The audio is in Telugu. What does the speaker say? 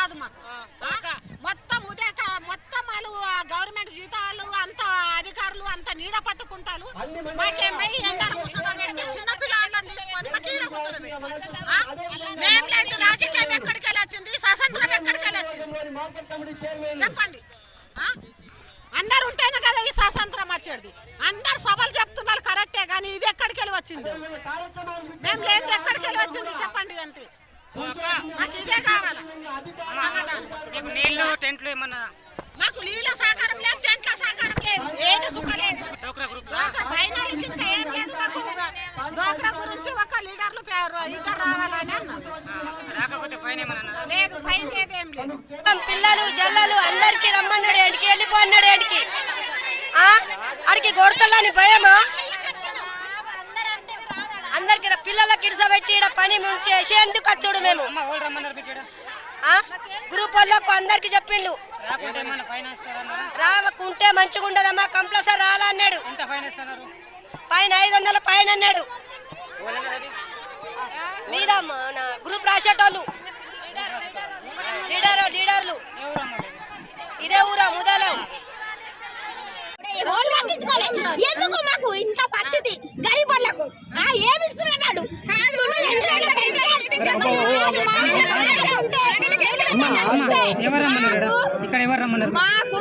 రాదు మాకు. మొత్తం మొత్తం వాళ్ళు గవర్నమెంట్ జీతాలు అంత అధికారులు అంత నీడ పట్టుకుంటారు. మాకేమై ఎండలు కూర్చోబెట్టి చిన్న పిల్లలను తీసుకొని మాకు ఈడ కూర్చోబెట్టి మేం లేదు. రాజకీయం ఎక్కడికి వెళ్ళొచ్చింది? స్వతంత్రం ఎక్కడికి వెళ్ళొచ్చింది చెప్పండి. అందరు ఉంటేనే కదా ఈ స్వాతంత్రం వచ్చేది. అందరు సభలు చెప్తున్నారు కరెక్టే, కానీ ఇది ఎక్కడికి వెళ్ళి వచ్చింది? మేము లేదు ఎక్కడికి వెళ్ళి వచ్చింది చెప్పండి. అంతే మాకు ఇదే కావాలి సమాధానం. మాకు నీళ్ళ సహకారం లేదు, టెంట్ల సహకారం లేదు, ఏది సుఖ లేదు. ఫైనల్ ఇంకా ఏం లేదు మాకు. డోక్రా గురించి ఒక లీడర్లు ఇద్దరు రావాలని అన్నారు. లేదు ఫైన్ లేదు, ఏం లేదు. పిల్లలు జల్లలు అందరికి రమ్మన్నాడు, ఎడికి వెళ్ళిపోన్నాడు. ఎడికి అడికి కొడతాడని భయమా? అందరికి పిల్లలకి ఇడిసబెట్టి పని చేసి ఎందుకు వచ్చాడు? మేము గ్రూప్ వాళ్ళకు అందరికి చెప్పిండు రావకుంటే మంచిగా ఉండదమ్మా, కంపల్సరీ రాలన్నాడు. పైన 500 పైన అన్నాడు. మీద గ్రూప్ రాసేటోళ్ళు లీడర్లు ఇదే ఊరా ముదలో. ఎందుకు మాకు ఇంత పరిస్థితి? గరీబ్ వాళ్ళకు ఏమి ఇస్తున్నాడు? మాకు